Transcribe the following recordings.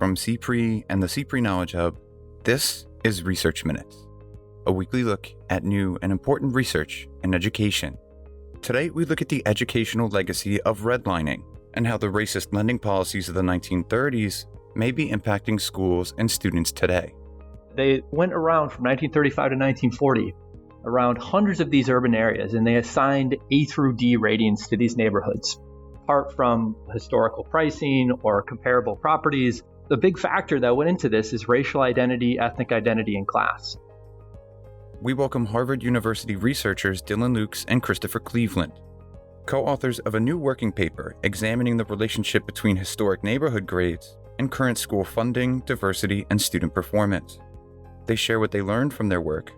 From CPRE and the CPRE Knowledge Hub, this is Research Minutes, a weekly look at new and important research in education. Today, we look at the educational legacy of redlining and how the racist lending policies of the 1930s may be impacting schools and students today. They went around from 1935 to 1940 around hundreds of these urban areas, and they assigned A through D ratings to these neighborhoods. Apart from historical pricing or comparable properties, the big factor that went into this is racial identity, ethnic identity, and class. We welcome Harvard University researchers Dylan Lukes and Christopher Cleveland, co-authors of a new working paper examining the relationship between historic neighborhood grades and current school funding, diversity, and student performance. They share what they learned from their work.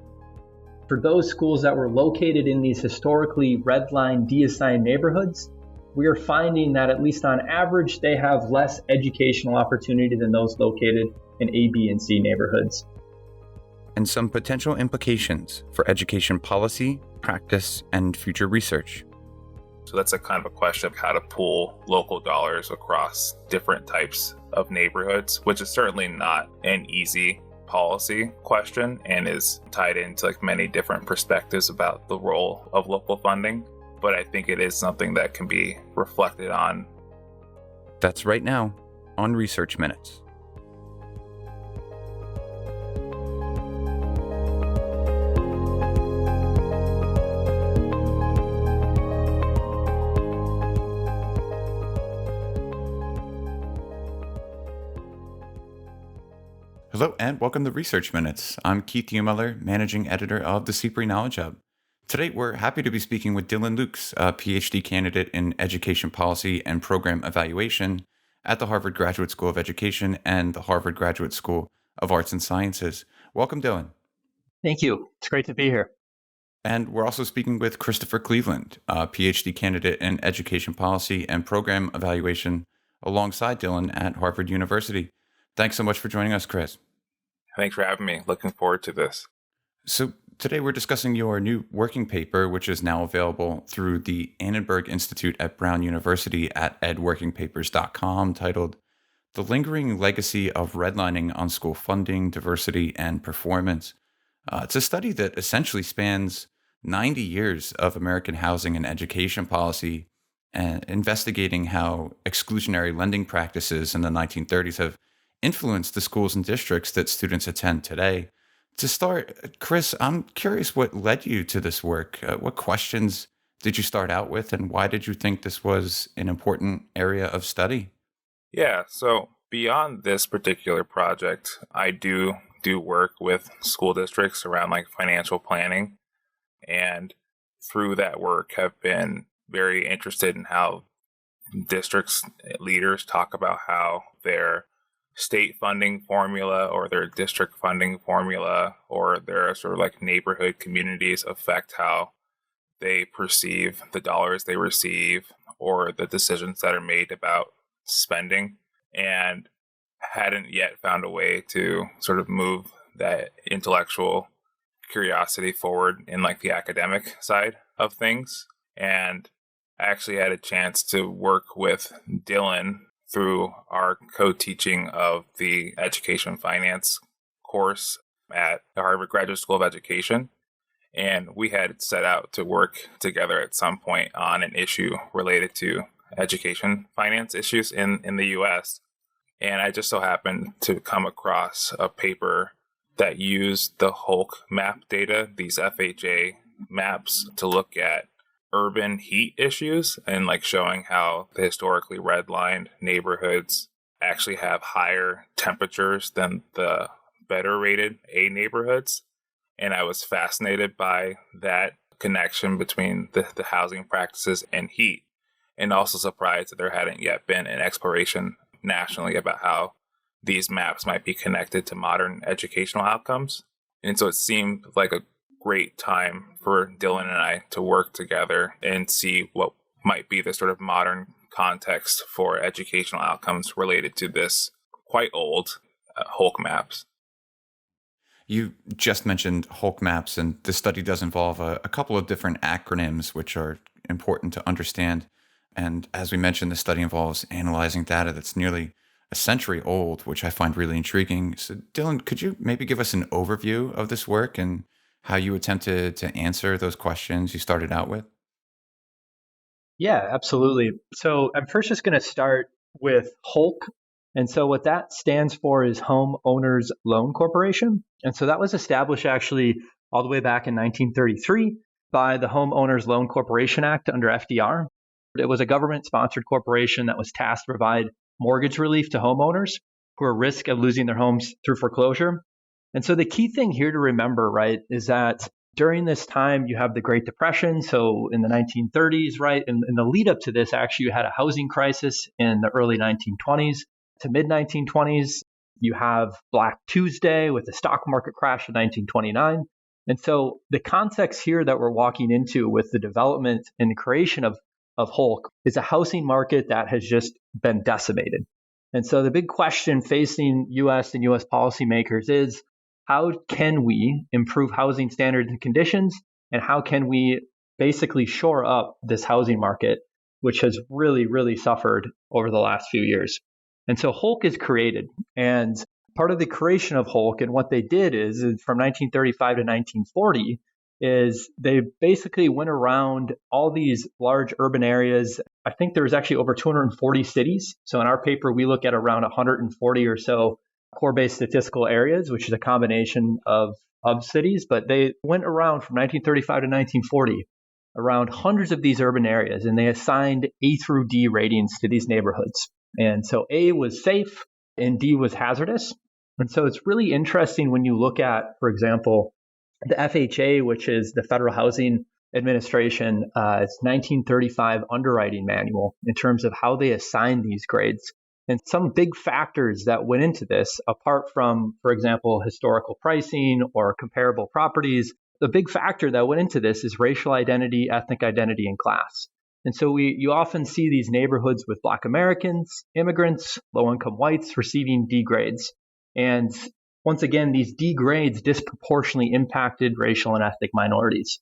For those schools that were located in these historically redlined, de-assigned neighborhoods, we are finding that at least on average, they have less educational opportunity than those located in A, B, and C neighborhoods. And some potential implications for education policy, practice, and future research. So that's a kind of a question of how to pool local dollars across different types of neighborhoods, which is certainly not an easy policy question and is tied into many different perspectives about the role of local funding. But I think it is something that can be reflected on. That's right now on Research Minutes. Hello and welcome to Research Minutes. I'm Keith Heumiller, Managing Editor of the CPRE Knowledge Hub. Today, we're happy to be speaking with Dylan Lukes, a PhD candidate in Education Policy and Program Evaluation at the Harvard Graduate School of Education and the Harvard Graduate School of Arts and Sciences. Welcome, Dylan. Thank you. It's great to be here. And we're also speaking with Christopher Cleveland, a PhD candidate in Education Policy and Program Evaluation alongside Dylan at Harvard University. Thanks so much for joining us, Chris. Thanks for having me. Looking forward to this. So today we're discussing your new working paper, which is now available through the Annenberg Institute at Brown University at edworkingpapers.com, titled The Lingering Legacy of Redlining on School Funding, Diversity, and Performance. It's a study that essentially spans 90 years of American housing and education policy, and investigating how exclusionary lending practices in the 1930s have influenced the schools and districts that students attend today. To start, Chris, I'm curious what led you to this work. What questions did you start out with, and why did you think this was an important area of study? Yeah, so beyond this particular project, I do work with school districts around financial planning, and through that work have been very interested in how districts leaders talk about how their state funding formula or their district funding formula or their neighborhood communities affect how they perceive the dollars they receive or the decisions that are made about spending, and hadn't yet found a way to move that intellectual curiosity forward in the academic side of things. And I actually had a chance to work with Dylan through our co-teaching of the education finance course at the Harvard Graduate School of Education. And we had set out to work together at some point on an issue related to education finance issues in the US. And I just so happened to come across a paper that used the HOLC map data, these FHA maps, to look at urban heat issues and showing how the historically redlined neighborhoods actually have higher temperatures than the better rated A neighborhoods. And I was fascinated by that connection between the housing practices and heat, and also surprised that there hadn't yet been an exploration nationally about how these maps might be connected to modern educational outcomes. And so it seemed like a great time for Dylan and I to work together and see what might be the modern context for educational outcomes related to this quite old HOLC maps. You just mentioned HOLC maps, and the study does involve a couple of different acronyms which are important to understand. And as we mentioned, the study involves analyzing data that's nearly a century old, which I find really intriguing. So, Dylan, could you maybe give us an overview of this work and how you attempted to answer those questions you started out with? Yeah, absolutely. So I'm first just going to start with HOLC. And so what that stands for is Home Owners Loan Corporation. And so that was established actually all the way back in 1933 by the Home Owners Loan Corporation Act under FDR. It was a government-sponsored corporation that was tasked to provide mortgage relief to homeowners who are at risk of losing their homes through foreclosure. And so the key thing here to remember, right, is that during this time, you have the Great Depression. So in the 1930s, right, in the lead up to this, actually, you had a housing crisis in the early 1920s to mid 1920s. You have Black Tuesday with the stock market crash in 1929. And so the context here that we're walking into with the development and the creation of HOLC is a housing market that has just been decimated. And so the big question facing US and US policymakers is, how can we improve housing standards and conditions? And how can we basically shore up this housing market, which has really, really suffered over the last few years? And so HOLC is created. And part of the creation of HOLC and what they did is from 1935 to 1940 is they basically went around all these large urban areas. I think there was actually over 240 cities. So in our paper, we look at around 140 or so core-based statistical areas, which is a combination of cities, but they went around from 1935 to 1940 around hundreds of these urban areas, and they assigned A through D ratings to these neighborhoods. And so A was safe and D was hazardous. And so it's really interesting when you look at, for example, the FHA, which is the Federal Housing Administration, it's 1935 underwriting manual in terms of how they assign these grades. And some big factors that went into this, apart from, for example, historical pricing or comparable properties, the big factor that went into this is racial identity, ethnic identity, and class. And so you often see these neighborhoods with Black Americans, immigrants, low-income whites receiving D grades. And once again, these D grades disproportionately impacted racial and ethnic minorities.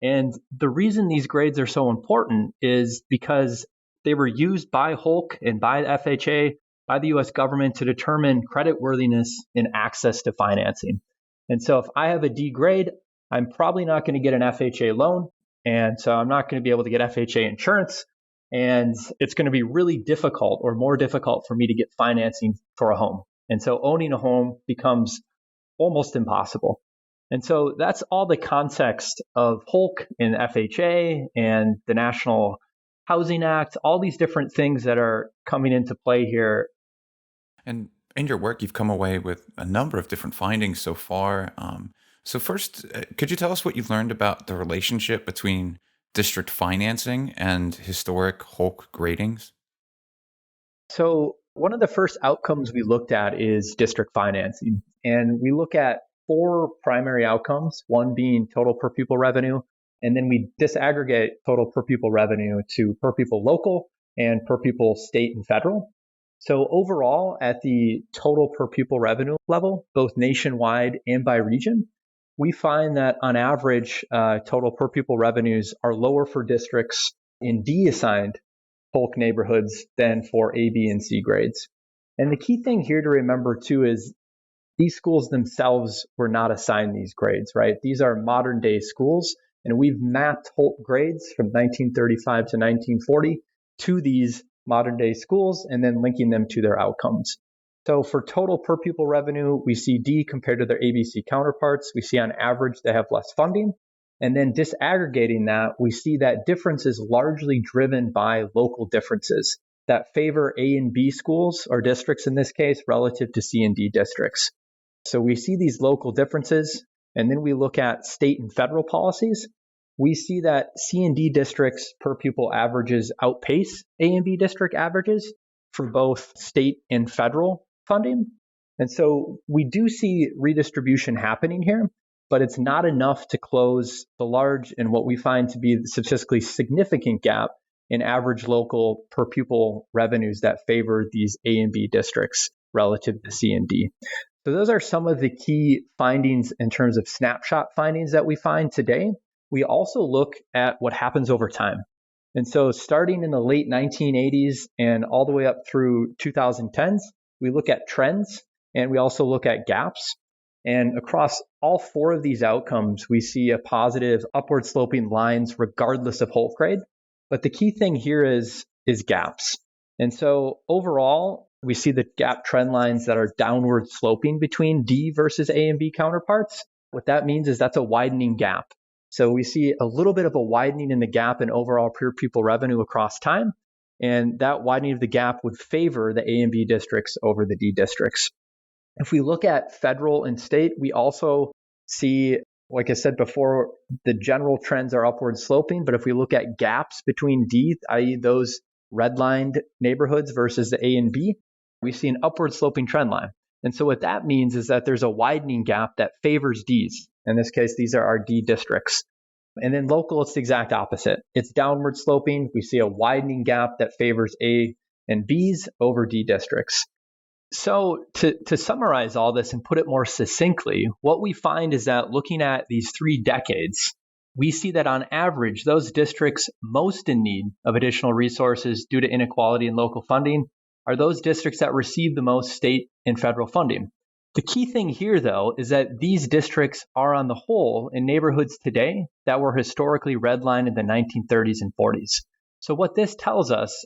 And the reason these grades are so important is because they were used by HOLC and by the FHA, by the US government to determine creditworthiness and access to financing. And so if I have a D grade, I'm probably not going to get an FHA loan. And so I'm not going to be able to get FHA insurance. And it's going to be really difficult or more difficult for me to get financing for a home. And so owning a home becomes almost impossible. And so that's all the context of HOLC and FHA and the National Housing Act, all these different things that are coming into play here. And in your work, you've come away with a number of different findings so far. So first, could you tell us what you've learned about the relationship between district financing and historic HOLC gradings? So one of the first outcomes we looked at is district financing. And we look at 4 primary outcomes, one being total per pupil revenue. And then we disaggregate total per pupil revenue to per pupil local and per pupil state and federal. So overall, at the total per pupil revenue level, both nationwide and by region, we find that on average, total per pupil revenues are lower for districts in D-assigned HOLC neighborhoods than for A, B, and C grades. And the key thing here to remember too is these schools themselves were not assigned these grades, right? These are modern day schools. And we've mapped HOLC grades from 1935 to 1940 to these modern day schools and then linking them to their outcomes. So for total per pupil revenue, we see D compared to their ABC counterparts. We see on average they have less funding. And then disaggregating that, we see that difference is largely driven by local differences that favor A and B schools or districts in this case relative to C and D districts. So we see these local differences. And then we look at state and federal policies. We see that C and D districts per pupil averages outpace A and B district averages for both state and federal funding. And so we do see redistribution happening here, but it's not enough to close the large and what we find to be the statistically significant gap in average local per pupil revenues that favor these A and B districts relative to C and D. So those are some of the key findings in terms of snapshot findings that we find today. We also look at what happens over time. And so starting in the late 1980s and all the way up through 2010s, we look at trends, and we also look at gaps. And across all 4 of these outcomes, we see a positive upward sloping lines regardless of HOLC grade. But the key thing here is gaps. And so overall, we see the gap trend lines that are downward sloping between D versus A and B counterparts. What that means is that's a widening gap. So we see a little bit of a widening in the gap in overall per-pupil revenue across time. And that widening of the gap would favor the A and B districts over the D districts. If we look at federal and state, we also see, like I said before, the general trends are upward sloping. But if we look at gaps between D, i.e. those redlined neighborhoods versus the A and B, we see an upward sloping trend line. And so what that means is that there's a widening gap that favors Ds. In this case, these are our D districts. And then local, it's the exact opposite. It's downward sloping. We see a widening gap that favors A and Bs over D districts. So to summarize all this and put it more succinctly, what we find is that looking at these 3 decades, we see that on average, those districts most in need of additional resources due to inequality in local funding are those districts that receive the most state and federal funding. The key thing here, though, is that these districts are on the whole in neighborhoods today that were historically redlined in the 1930s and 40s. So what this tells us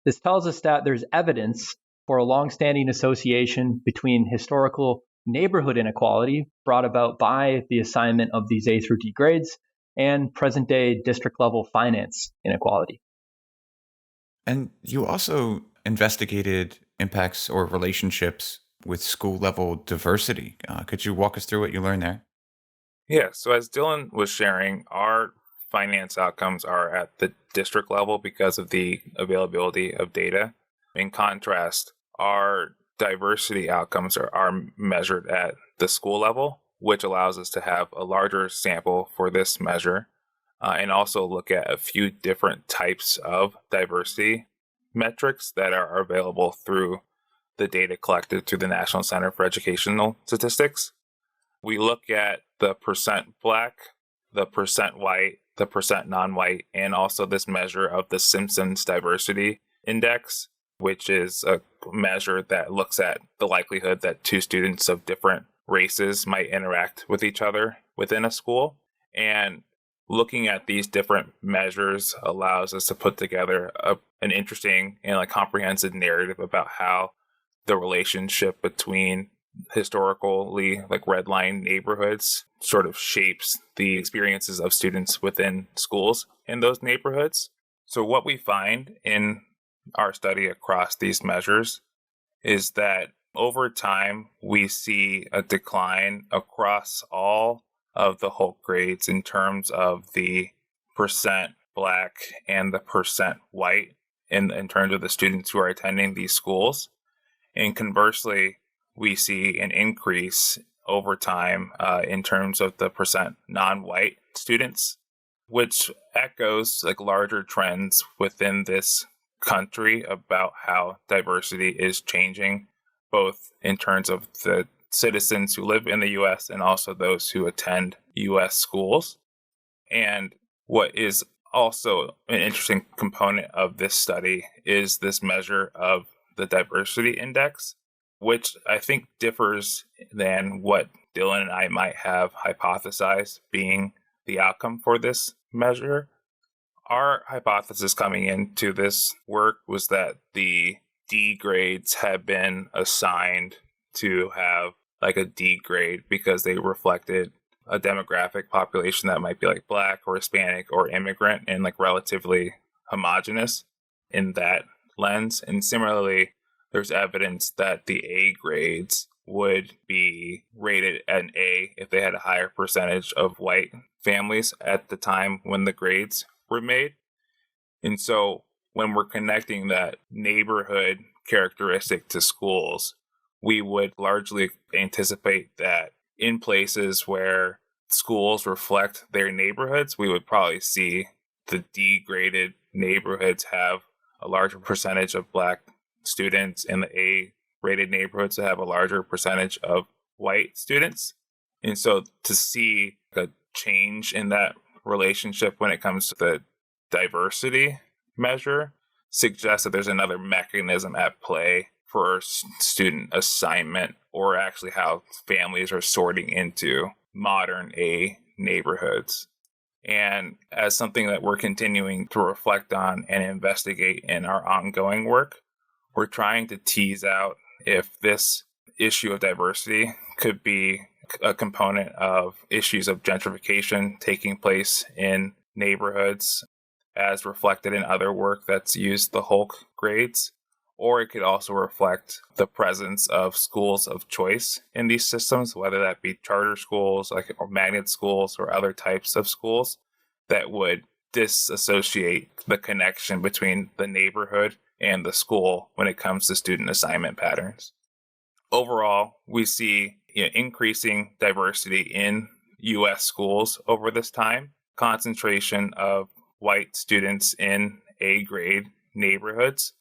that there's evidence for a longstanding association between historical neighborhood inequality brought about by the assignment of these A through D grades and present-day district-level finance inequality. And you also investigated impacts or relationships with school-level diversity. Could you walk us through what you learned there? Yeah, so as Dylan was sharing, our finance outcomes are at the district level because of the availability of data. In contrast, our diversity outcomes are measured at the school level, which allows us to have a larger sample for this measure, and also look at a few different types of diversity metrics that are available through the data collected through the National Center for Educational Statistics. We look at the percent Black, the percent white, the percent non-white, and also this measure of the Simpson's Diversity Index, which is a measure that looks at the likelihood that 2 students of different races might interact with each other within a school. And looking at these different measures allows us to put together an interesting and comprehensive narrative about how the relationship between historically redlined neighborhoods sort of shapes the experiences of students within schools in those neighborhoods. So what we find in our study across these measures is that over time, we see a decline across all of the HOLC grades in terms of the percent Black and the percent white in terms of the students who are attending these schools. And conversely, we see an increase over time in terms of the percent non-white students, which echoes larger trends within this country about how diversity is changing, both in terms of the citizens who live in the U.S. and also those who attend U.S. schools. And what is also an interesting component of this study is this measure of the diversity index, which I think differs than what Dylan and I might have hypothesized being the outcome for this measure. Our hypothesis coming into this work was that the D grades have been assigned to have a D grade because they reflected a demographic population that might be Black or Hispanic or immigrant and relatively homogenous in that lens. And similarly, there's evidence that the A grades would be rated an A if they had a higher percentage of white families at the time when the grades were made. And so when we're connecting that neighborhood characteristic to schools, we would largely anticipate that in places where schools reflect their neighborhoods, we would probably see the D-graded neighborhoods have a larger percentage of Black students and the A-rated neighborhoods have a larger percentage of white students. And so to see a change in that relationship when it comes to the diversity measure suggests that there's another mechanism at play per student assignment, or actually how families are sorting into modern A neighborhoods. And as something that we're continuing to reflect on and investigate in our ongoing work, we're trying to tease out if this issue of diversity could be a component of issues of gentrification taking place in neighborhoods as reflected in other work that's used the HOLC grades, or it could also reflect the presence of schools of choice in these systems, whether that be charter schools or magnet schools or other types of schools that would disassociate the connection between the neighborhood and the school when it comes to student assignment patterns. Overall, we see increasing diversity in U.S. schools over this time, concentration of white students in A grade neighborhoods,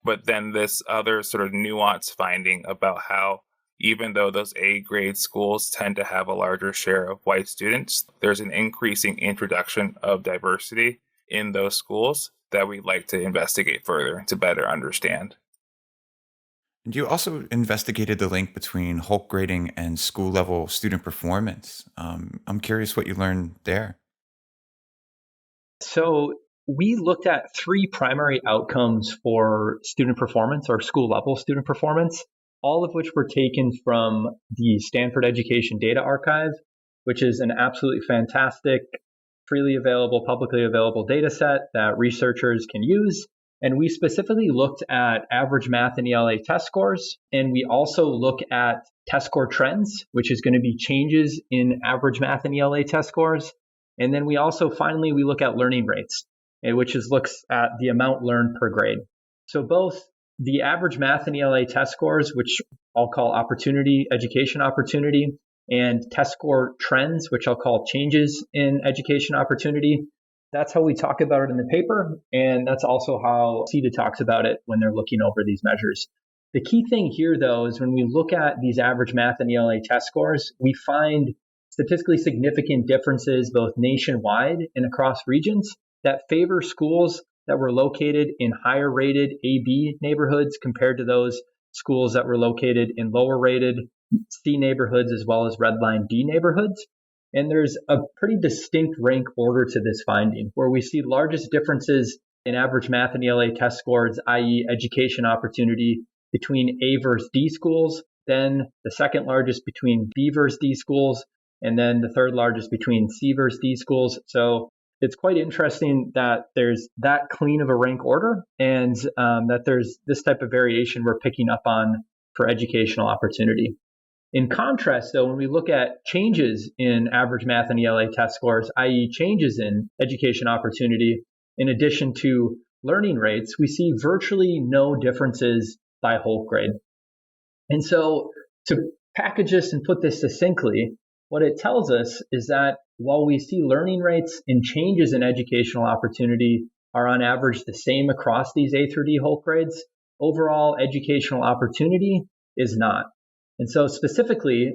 but then this other sort of nuanced finding about how even though those A grade schools tend to have a larger share of white students, there's an increasing introduction of diversity in those schools that we'd like to investigate further to better understand. You also investigated the link between HOLC grading and school level student performance. I'm curious what you learned there. So we looked at three primary outcomes for student performance or school level student performance, all of which were taken from the Stanford Education Data Archive, which is an absolutely fantastic, freely available, publicly available data set that researchers can use. And we specifically looked at average math and ELA test scores. And we also look at test score trends, which is going to be changes in average math and ELA test scores. And then we also finally, we look at learning rates, which looks at the amount learned per grade. So both the average math and ELA test scores, which I'll call education opportunity, and test score trends, which I'll call changes in education opportunity. That's how we talk about it in the paper, and that's also how CETA talks about it when they're looking over these measures. The key thing here, though, is when we look at these average math and ELA test scores, we find statistically significant differences both nationwide and across regions that favor schools that were located in higher rated AB neighborhoods compared to those schools that were located in lower rated C neighborhoods as well as redlined D neighborhoods. And there's a pretty distinct rank order to this finding, where we see largest differences in average math and ELA test scores, i.e. education opportunity, between A versus D schools, then the second largest between B versus D schools, and then the third largest between C versus D schools. So it's quite interesting that there's that clean of a rank order, and that there's this type of variation we're picking up on for educational opportunity. In contrast, though, when we look at changes in average math and ELA test scores, i.e. changes in education opportunity, in addition to learning rates, we see virtually no differences by HOLC grade. And so to package this and put this succinctly, what it tells us is that while we see learning rates and changes in educational opportunity are on average the same across these A through D HOLC grades, overall educational opportunity is not. And so specifically,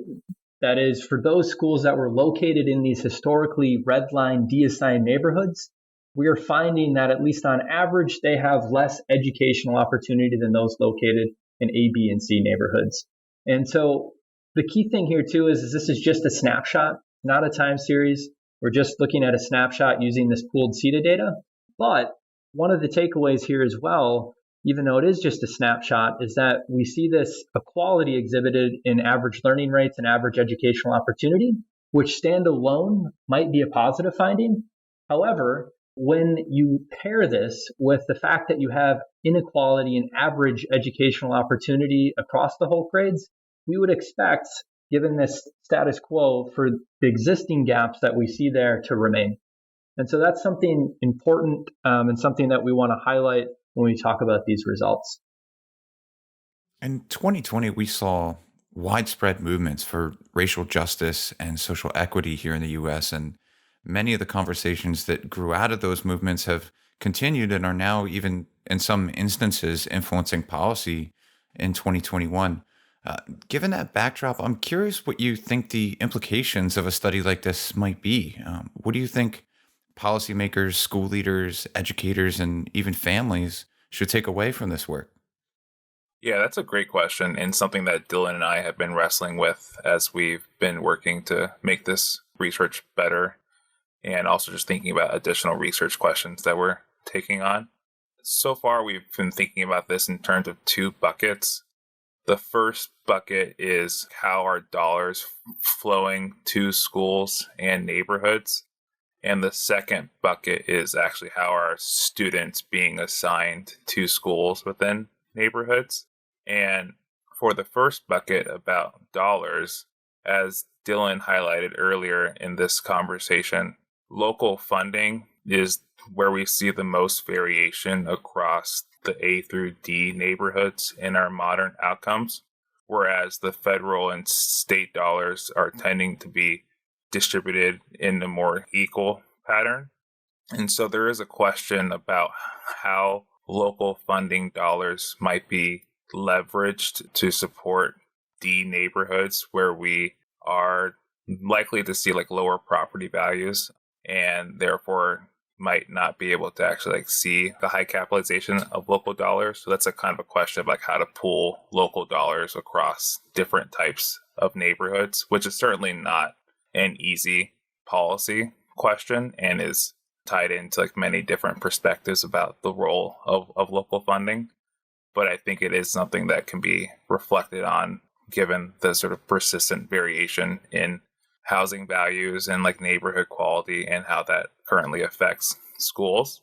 that is for those schools that were located in these historically redlined de-assigned neighborhoods, we are finding that at least on average, they have less educational opportunity than those located in A, B, and C neighborhoods. And so the key thing here too is this is just a snapshot, not a time series. We're just looking at a snapshot using this pooled CETA data. But one of the takeaways here as well, even though it is just a snapshot, is that we see this equality exhibited in average learning rates and average educational opportunity, which stand alone might be a positive finding. However, when you pair this with the fact that you have inequality in average educational opportunity across the HOLC grades, we would expect, given this status quo, for the existing gaps that we see there to remain. And so that's something important and something that we want to highlight when we talk about these results. In 2020, we saw widespread movements for racial justice and social equity here in the US, and many of the conversations that grew out of those movements have continued and are now even in some instances influencing policy in 2021. Given that backdrop, I'm curious what you think the implications of a study like this might be. What do you think policymakers, school leaders, educators, and even families should take away from this work? Yeah, that's a great question, and something that Dylan and I have been wrestling with as we've been working to make this research better, and also just thinking about additional research questions that we're taking on. So far, we've been thinking about this in terms of two buckets. The first bucket is how are dollars flowing to schools and neighborhoods. And the second bucket is actually how are students being assigned to schools within neighborhoods. And for the first bucket about dollars, as Dylan highlighted earlier in this conversation, local funding is where we see the most variation across the A through D neighborhoods in our modern outcomes, whereas the federal and state dollars are tending to be distributed in a more equal pattern. And so there is a question about how local funding dollars might be leveraged to support D neighborhoods where we are likely to see like lower property values and therefore might not be able to actually see the high capitalization of local dollars. So that's a kind of a question of how to pool local dollars across different types of neighborhoods, which is certainly not an easy policy question and is tied into many different perspectives about the role of local funding. But I think it is something that can be reflected on given the sort of persistent variation in housing values and neighborhood quality and how that currently affects schools.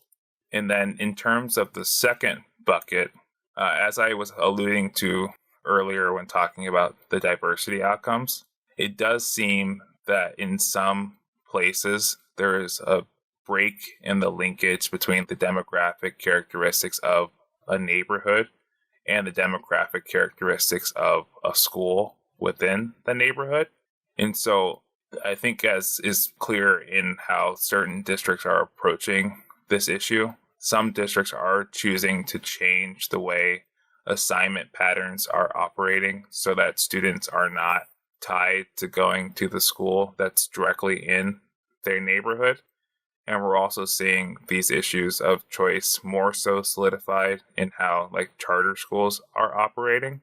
And then in terms of the second bucket, as I was alluding to earlier when talking about the diversity outcomes, it does seem that in some places there is a break in the linkage between the demographic characteristics of a neighborhood and the demographic characteristics of a school within the neighborhood. And so I think, as is clear in how certain districts are approaching this issue, some districts are choosing to change the way assignment patterns are operating so that students are not tied to going to the school that's directly in their neighborhood. And we're also seeing these issues of choice more so solidified in how charter schools are operating.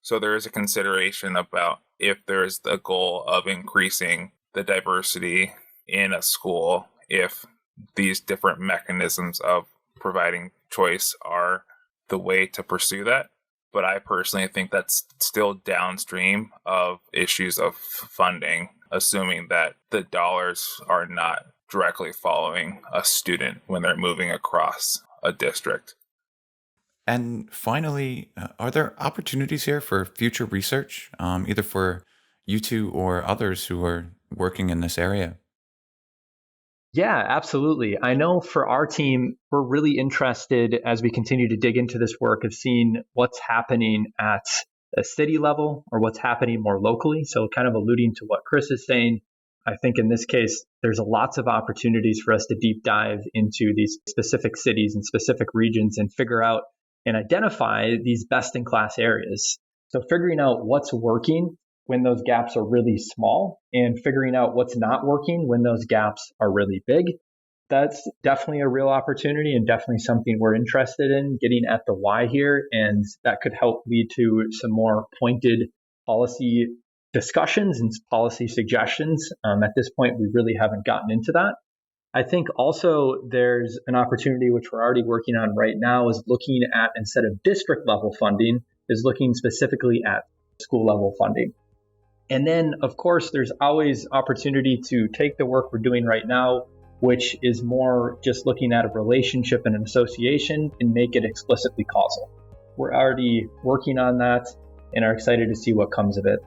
So there is a consideration about if there's a goal of increasing the diversity in a school, if these different mechanisms of providing choice are the way to pursue that. But I personally think that's still downstream of issues of funding, assuming that the dollars are not directly following a student when they're moving across a district. And finally, are there opportunities here for future research, either for you two or others who are working in this area? Yeah, absolutely. I know for our team, we're really interested as we continue to dig into this work of seeing what's happening at a city level or what's happening more locally. So kind of alluding to what Chris is saying, I think in this case, there's lots of opportunities for us to deep dive into these specific cities and specific regions and figure out and identify these best in class areas. So figuring out what's working when those gaps are really small and figuring out what's not working when those gaps are really big. That's definitely a real opportunity and definitely something we're interested in getting at the why here. And that could help lead to some more pointed policy discussions and policy suggestions. At this point, we really haven't gotten into that. I think also there's an opportunity which we're already working on right now is looking at, instead of district level funding, is looking specifically at school level funding. And then, of course, there's always opportunity to take the work we're doing right now, which is more just looking at a relationship and an association and make it explicitly causal. We're already working on that and are excited to see what comes of it.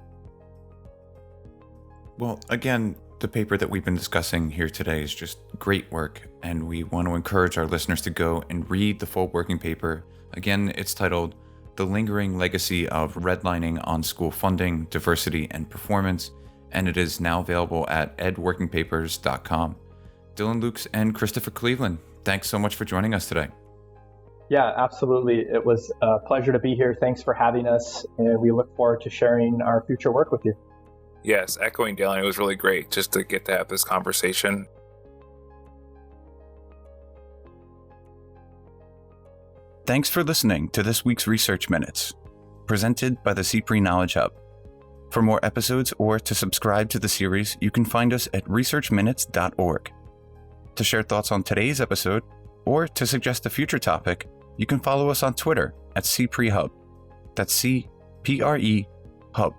Well, again, the paper that we've been discussing here today is just great work, and we want to encourage our listeners to go and read the full working paper. Again, it's titled The Lingering Legacy of Redlining on School Funding, Diversity, and Performance, and it is now available at edworkingpapers.com. Dylan Lukes and Christopher Cleveland, thanks so much for joining us today. Yeah, absolutely. It was a pleasure to be here. Thanks for having us, and we look forward to sharing our future work with you. Yes, echoing Dylan, it was really great just to get to have this conversation. Thanks for listening to this week's Research Minutes. presented by the CPRE Knowledge Hub. For more episodes or to subscribe to the series, you can find us at researchminutes.org. To share thoughts on today's episode or to suggest a future topic, you can follow us on Twitter at CPRE Hub. That's CPRE Hub.